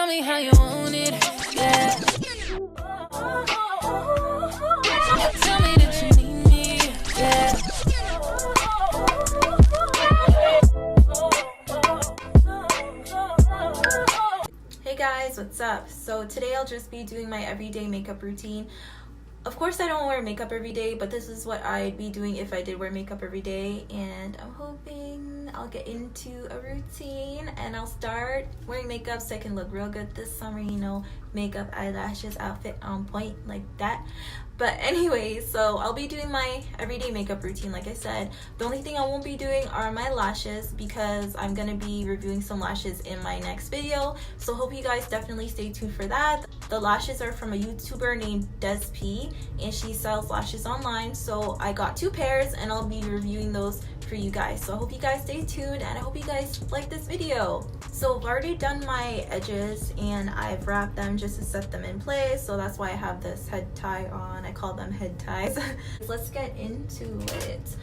Tell me how you want it, yeah. Tell me that you need me, yeah. Hey guys, what's up? So today I'll just be doing my everyday makeup routine. Of course I don't wear makeup every day, but this is what I'd be doing if I did wear makeup every day, and I'm hoping I'll get into a routine and I'll start wearing makeup so I can look real good this summer, you know, makeup, eyelashes, outfit on point like that. But anyways, so I'll be doing my everyday makeup routine like I said. The only thing I won't be doing are my lashes because I'm gonna be reviewing some lashes in my next video, so hope you guys definitely stay tuned for that. The lashes are from a YouTuber named Des P, and she sells lashes online, so I got 2 pairs and I'll be reviewing those for you guys. So I hope you guys stay tuned and I hope you guys like this video. So I've already done my edges and I've wrapped them just to set them in place, so that's why I have this head tie on. I call them head ties. Let's get into it.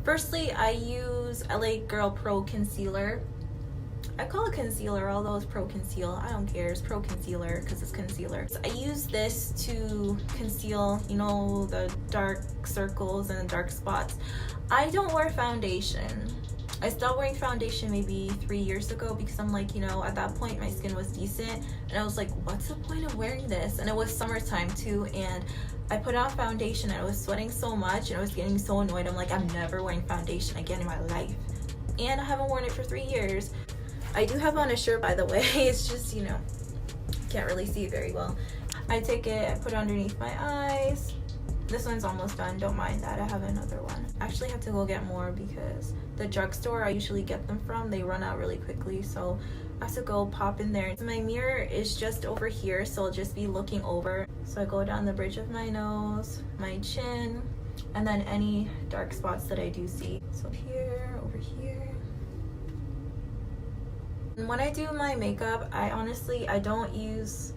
Firstly, I use LA Girl Pro Concealer. I call it concealer, although it's pro conceal. I don't care, it's pro concealer because it's concealer. So I use this to conceal, you know, the dark circles and the dark spots. I don't wear foundation. I stopped wearing foundation maybe 3 years ago because I'm like, you know, at that point my skin was decent and I was like, what's the point of wearing this? And it was summertime too, and I put on foundation and I was sweating so much and I was getting so annoyed. I'm like, I'm never wearing foundation again in my life. And I haven't worn it for 3 years. I do have on a shirt, by the way. It's just, you know, can't really see it very well. I take it, I put it underneath my eyes. This one's almost done, don't mind that. I have another one. I actually have to go get more because the drugstore I usually get them from, they run out really quickly, so I have to go pop in there. My mirror is just over here, so I'll just be looking over. So I go down the bridge of my nose, my chin, and then any dark spots that I do see. So here, over here. When I do my makeup, I don't use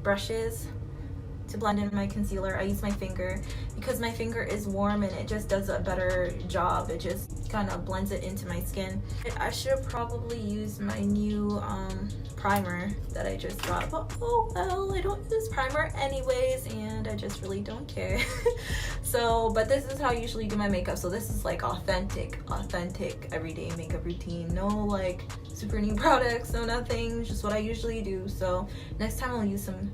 brushes to blend in my concealer. I use my finger because my finger is warm and it just does a better job. It just kind of blends it into my skin. I should probably use my new primer that I just got, but oh well, I don't use primer anyways and I just really don't care. So, but this is how I usually do my makeup. So this is like authentic everyday makeup routine. No like super new products, no nothing, just what I usually do. So next time I'll use some,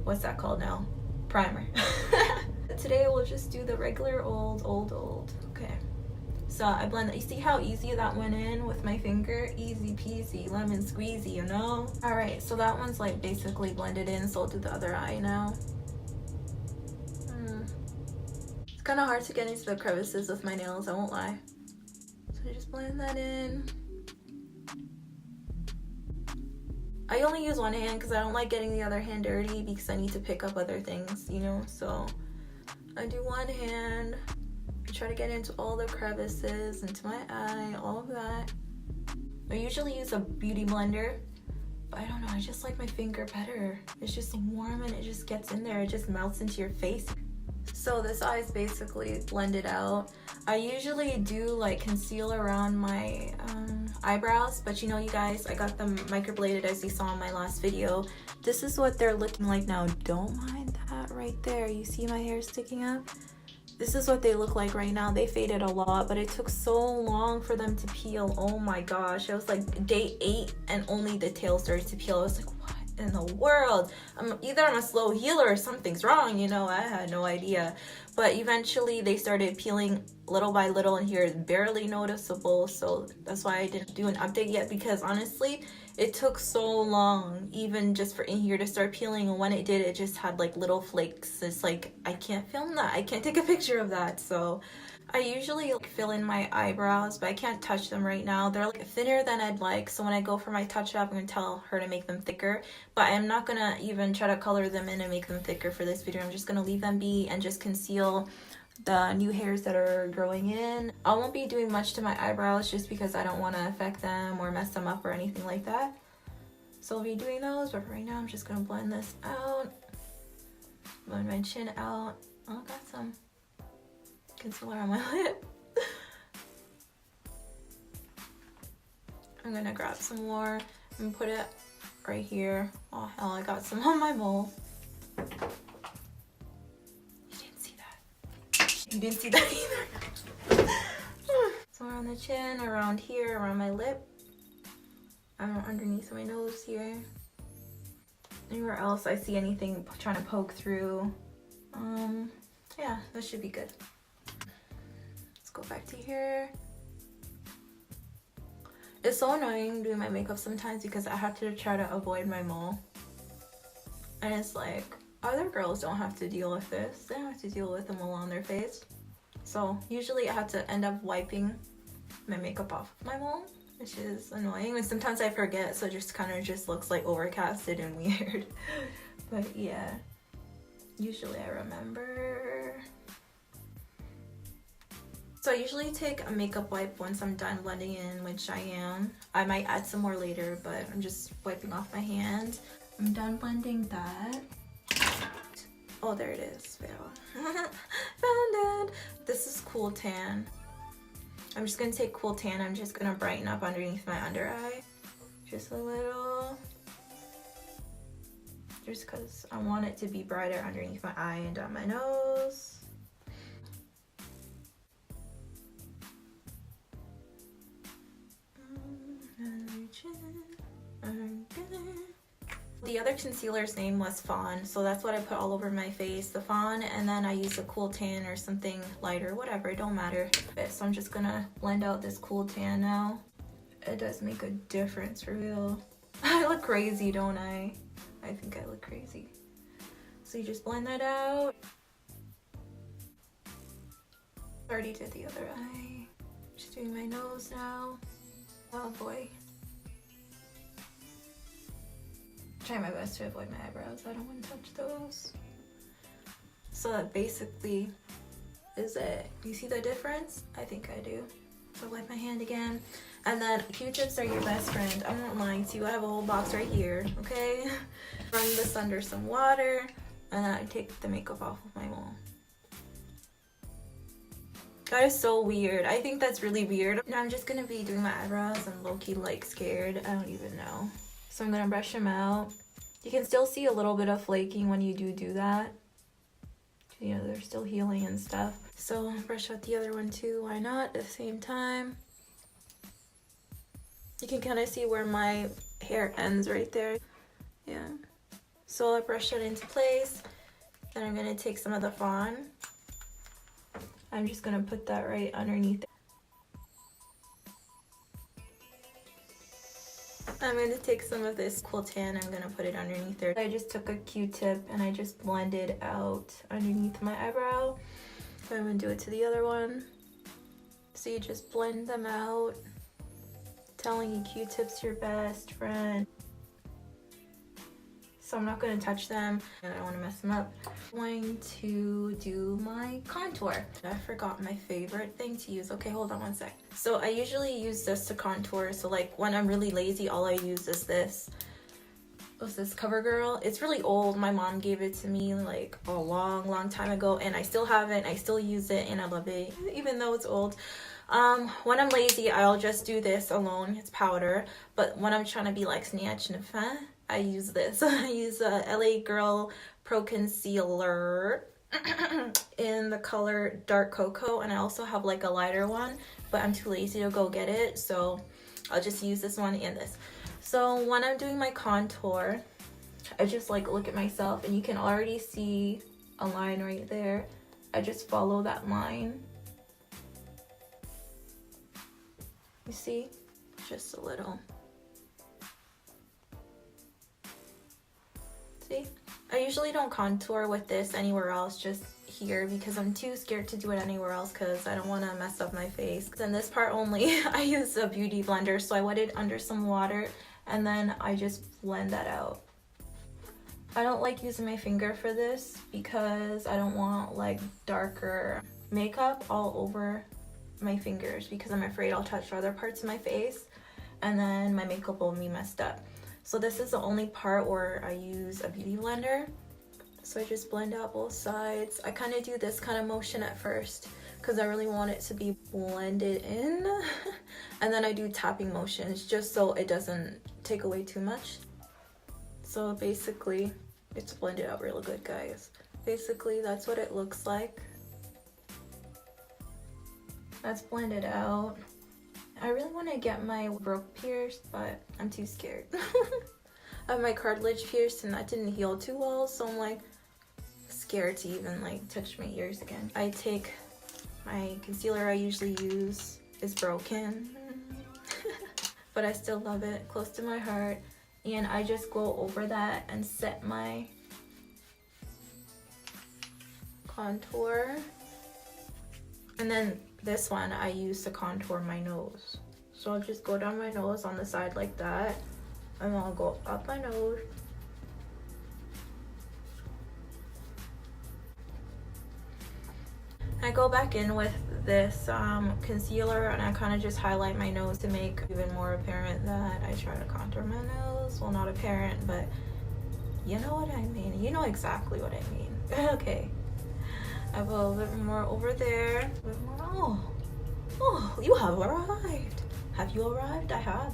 what's that called now? Primer. Today we'll just do the regular old. Okay. So I blend it. You see how easy that went in with my finger? Easy peasy, lemon squeezy, you know? Alright, so that one's like basically blended in, so I'll do the other eye now. It's kind of hard to get into the crevices with my nails, I won't lie. So I just blend that in. I only use one hand because I don't like getting the other hand dirty because I need to pick up other things, you know? So I do one hand. I try to get into all the crevices, into my eye, all of that. I usually use a beauty blender, but I don't know, I just like my finger better. It's just warm and it just gets in there. It just melts into your face. So this eye is basically blended out. I usually do like conceal around my eyebrows, but you know, you guys, I got them microbladed as you saw in my last video. This is what they're looking like now. Don't mind that right there. You see my hair sticking up? This is what they look like right now. They faded a lot, but it took so long for them to peel. Oh my gosh, it was like day 8 and only the tail started to peel. I was like, what in the world? Either I'm a slow healer or something's wrong, you know? I had no idea. But eventually they started peeling little by little, and here is barely noticeable. So that's why I didn't do an update yet, because honestly it took so long even just for in here to start peeling, and when it did, it just had like little flakes. It's like, I can't film that, I can't take a picture of that. So I usually like fill in my eyebrows, but I can't touch them right now. They're like thinner than I'd like, so when I go for my touch up, I'm gonna tell her to make them thicker, but I'm not gonna even try to color them in and make them thicker for this video. I'm just gonna leave them be and just conceal the new hairs that are growing in. I won't be doing much to my eyebrows just because I don't want to affect them or mess them up or anything like that. So I'll be doing those, but for right now I'm just gonna blend this out, blend my chin out. Oh, got some concealer on my lip. I'm gonna grab some more and put it right here. Oh hell, I got some on my mole. You didn't see that. You didn't see that either. So around the chin, around here, around my lip, underneath my nose here. Anywhere else I see anything trying to poke through. Yeah, that should be good. Let's go back to here. It's so annoying doing my makeup sometimes because I have to try to avoid my mole. And it's like, other girls don't have to deal with this. They don't have to deal with the mole on their face. So usually I have to end up wiping my makeup off of my mole, which is annoying. And sometimes I forget, so it just kind of just looks like overcasted and weird. But yeah, usually I remember. So I usually take a makeup wipe once I'm done blending in, which I am. I might add some more later, but I'm just wiping off my hand. I'm done blending that. Oh, there it is. Found it. This is Cool Tan. I'm just gonna take Cool Tan. I'm just gonna brighten up underneath my under eye. Just a little. Just because I want it to be brighter underneath my eye and down my nose. The other concealer's name was Fawn, so that's what I put all over my face, the Fawn, and then I use a Cool Tan or something lighter, whatever, it don't matter. So I'm just gonna blend out this Cool Tan now. It does make a difference for real. I look crazy, don't I? I think I look crazy. So you just blend that out. Already did the other eye. Just doing my nose now. Oh boy. Try my best to avoid my eyebrows. I don't want to touch those. So that basically is it. You see the difference? I think I do. So wipe my hand again. And then Q-tips are your best friend. I'm not lying to you. I have a whole box right here, okay? Run this under some water. And then I take the makeup off of my mole. That is so weird. I think that's really weird. Now I'm just gonna be doing my eyebrows. I'm low-key like scared. I don't even know. So I'm gonna brush them out. You can still see a little bit of flaking when you do that. You know, they're still healing and stuff. So brush out the other one too. Why not at the same time? You can kind of see where my hair ends right there. Yeah. So I brush that into place. Then I'm gonna take some of the Fawn. I'm just gonna put that right underneath. I'm going to take some of this Cool Tan, I'm going to put it underneath there. I just took a Q-tip and I just blended out underneath my eyebrow. So I'm going to do it to the other one. So you just blend them out. Telling you Q-tip's your best friend. So I'm not going to touch them and I don't want to mess them up. I'm going to do my contour. I forgot my favorite thing to use. Okay, hold on one sec. So I usually use this to contour. So like when I'm really lazy, all I use is this. What's this? CoverGirl. It's really old. My mom gave it to me like a long time ago and I still have it. I still use it and I love it even though it's old. When I'm lazy, I'll just do this alone. It's powder. But when I'm trying to be like snatch and fin, I use this. I use a LA Girl Pro Concealer in the color Dark Cocoa, and I also have like a lighter one, but I'm too lazy to go get it, so I'll just use this one and this. So when I'm doing my contour, I just like look at myself and you can already see a line right there. I just follow that line. You see? Just a little. See? I usually don't contour with this anywhere else, just here, because I'm too scared to do it anywhere else because I don't want to mess up my face. In this part only, I use a beauty blender, so I wet it under some water and then I just blend that out. I don't like using my finger for this because I don't want like darker makeup all over my fingers because I'm afraid I'll touch other parts of my face and then my makeup will be messed up. So this is the only part where I use a beauty blender. So I just blend out both sides. I kind of do this kind of motion at first because I really want it to be blended in. And then I do tapping motions just so it doesn't take away too much. So basically, it's blended out real good, guys. Basically, that's what it looks like. That's blended out. I really want to get my brow pierced, but I'm too scared. I have my cartilage pierced and that didn't heal too well, so I'm like scared to even like touch my ears again. I take my concealer I usually use is broken, but I still love it, close to my heart, and I just go over that and set my contour. And then this one I use to contour my nose. So I'll just go down my nose on the side like that, and I'll go up my nose. I go back in with this concealer and I kind of just highlight my nose to make even more apparent that I try to contour my nose. Well, not apparent, but you know what I mean. You know exactly what I mean. Okay. I have a little bit more over there. A bit more. Oh, you have arrived. Have you arrived? I have.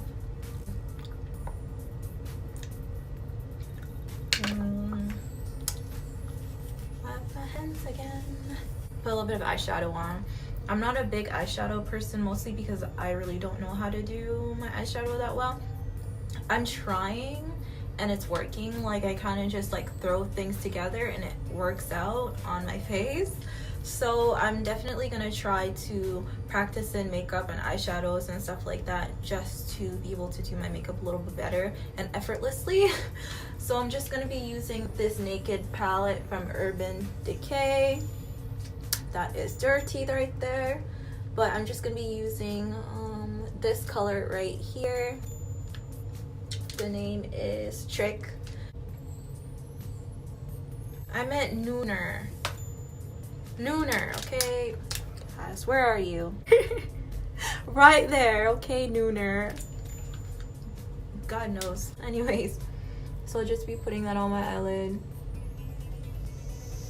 Wipe my hands again. Put a little bit of eyeshadow on. I'm not a big eyeshadow person, mostly because I really don't know how to do my eyeshadow that well. I'm trying and it's working. Like I kind of just like throw things together and it works out on my face. So I'm definitely gonna try to practice in makeup and eyeshadows and stuff like that, just to be able to do my makeup a little bit better and effortlessly. So I'm just gonna be using this Naked palette from Urban Decay. That is dirty right there, but I'm just gonna be using this color right here. The name is Trick. I meant Nooner. Nooner, okay? Guys, where are you? Right there, okay, Nooner. God knows. Anyways, so I'll just be putting that on my eyelid.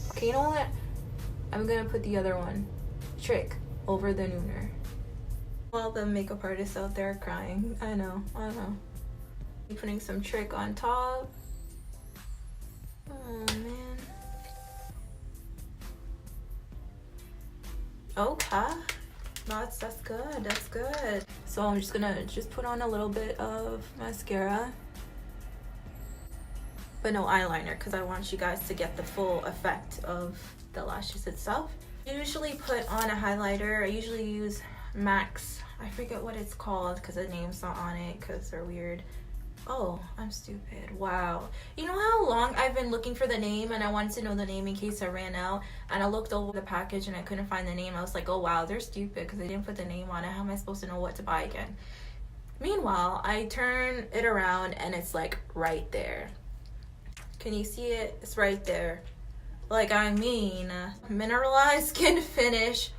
Okay, you know what? I'm gonna put the other one, Trick, over the Nooner. All the makeup artists out there are crying. I know. I'm putting some Trick on top. Oh man. Okay. That's good. That's good. So I'm just gonna put on a little bit of mascara, but no eyeliner, because I want you guys to get the full effect of the lashes itself. I usually put on a highlighter. I usually use MAC's. I forget what it's called because the name's not on it because they're weird. Oh, I'm stupid. Wow. You know how long I've been looking for the name and I wanted to know the name in case I ran out, and I looked over the package and I couldn't find the name. I was like, oh wow, they're stupid because they didn't put the name on it. How am I supposed to know what to buy again? Meanwhile, I turn it around and it's like right there. Can you see it? It's right there. Like, I mean, mineralized skin finish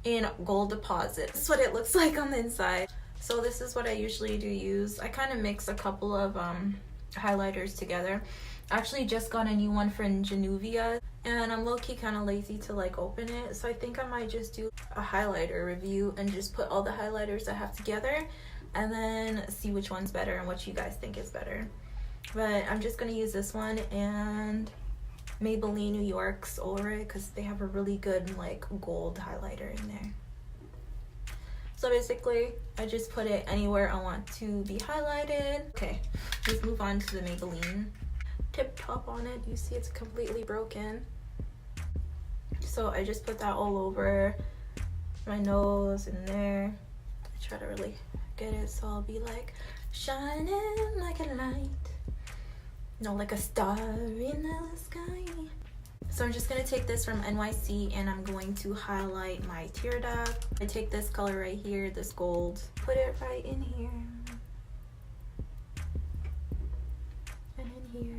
in gold deposit. That's what it looks like on the inside. So this is what I usually do use. I kind of mix a couple of highlighters together. I actually just got a new one from Genuvia, and I'm low-key kind of lazy to like open it. So I think I might just do a highlighter review and just put all the highlighters I have together and then see which one's better and what you guys think is better. But I'm just gonna use this one and Maybelline New York's over it because they have a really good like gold highlighter in there. So basically I just put it anywhere I want to be highlighted. Okay, let's move on to the Maybelline tip top on it. You see it's completely broken, so I just put that all over my nose and there. I try to really get it so I'll be like shining like a light, no, like a star in the sky. So I'm just gonna take this from NYC and I'm going to highlight my tear duct. I take this color right here, this gold, put it right in here and in here.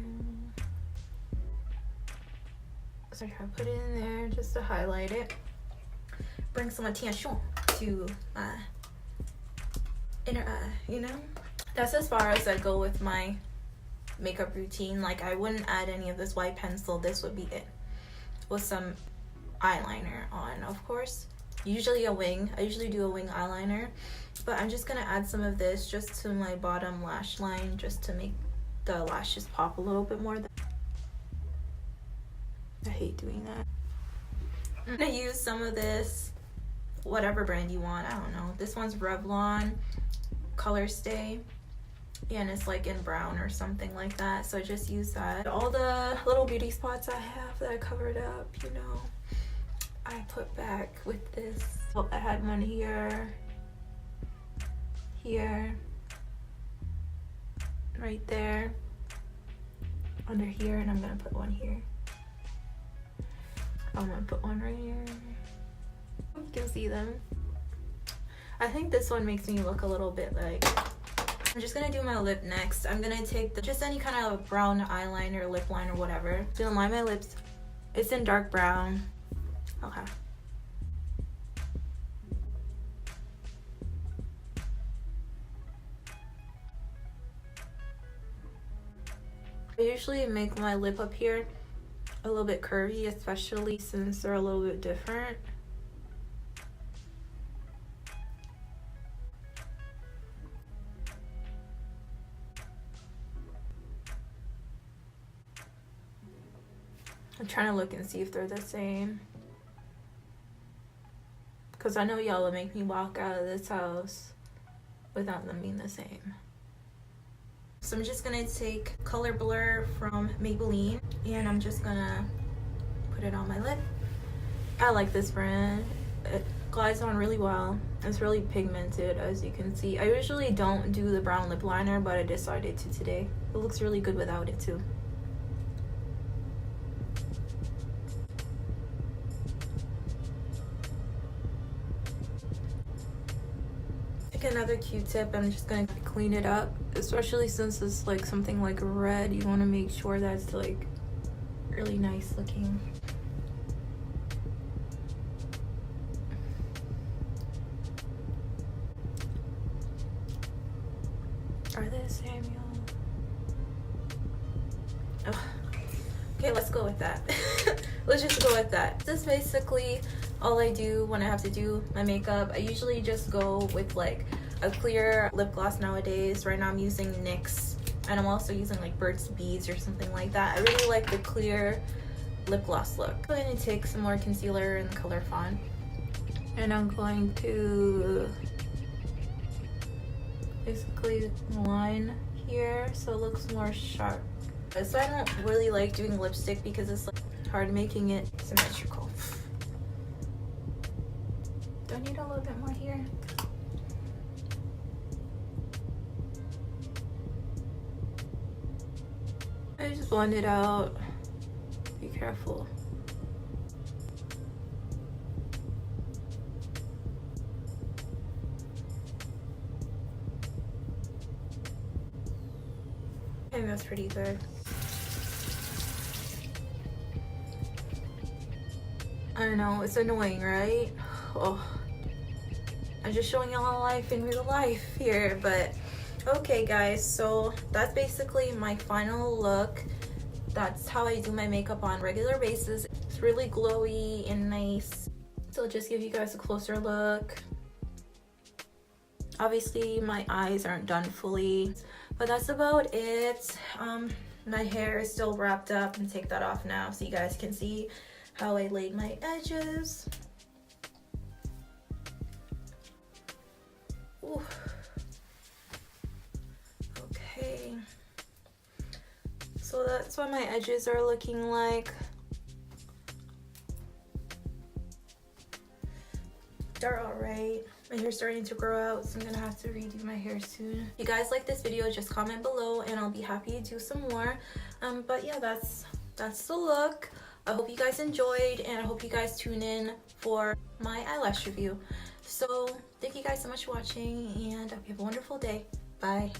So I try to put it in there just to highlight it, bring some attention to my inner eye, you know? That's as far as I go with my makeup routine. Like, I wouldn't add any of this white pencil. This would be it, with some eyeliner on, of course. Usually a wing. I usually do a wing eyeliner, but I'm just gonna add some of this just to my bottom lash line, just to make the lashes pop a little bit more. I hate doing that. I'm gonna use some of this, whatever brand you want, I don't know. This one's Revlon Color Stay, and it's like in brown or something like that, so just use that. All the little beauty spots I have that I covered up, you know, I put back with this. So I had one here, right there, under here, and I'm gonna put one here. I'm gonna put one right here. You can see them. I think this one makes me look a little bit like... I'm just gonna do my lip next. I'm gonna take just any kind of brown eyeliner, lip liner, whatever. I'm gonna line my lips. It's in dark brown. Okay. I usually make my lip up here a little bit curvy, especially since they're a little bit different. I'm trying to look and see if they're the same, because I know y'all will make me walk out of this house without them being the same. So I'm just gonna take Color Blur from Maybelline, and I'm just gonna put it on my lip. I like this brand. It glides on really well. It's really pigmented, as you can see. I usually don't do the brown lip liner, but I decided to today. It looks really good without it too. Take another Q-tip. I'm just gonna clean it up, especially since it's like something like red. You want to make sure that's like really nice looking. Are they the same, y'all? Oh. Okay, let's go with that. Let's just go with that. This is basically all I do when I have to do my makeup. I usually just go with like a clear lip gloss nowadays. Right now I'm using NYX, and I'm also using like Burt's Beads or something like that. I really like the clear lip gloss look. I'm going to take some more concealer in the color Fawn, and I'm going to basically line here so it looks more sharp. So I don't really like doing lipstick because it's like hard making it symmetrical. Do I need a little bit more here? I just blend it out. Be careful. I think that's pretty good. I don't know, it's annoying, right? Oh, I'm just showing y'all life in real life here, but okay guys, so that's basically my final look. That's how I do my makeup on a regular basis. It's really glowy and nice. So I'll just give you guys a closer look. Obviously my eyes aren't done fully, but that's about it. My hair is still wrapped up, and take that off now so you guys can see how I laid my edges. Ooh. Okay, so that's what my edges are looking like. They're alright. My hair's starting to grow out, so I'm gonna have to redo my hair soon. If you guys like this video, just comment below and I'll be happy to do some more. But yeah, that's the look. I hope you guys enjoyed, and I hope you guys tune in for my eyelash review. So thank you guys so much for watching, and I hope you have a wonderful day. Bye.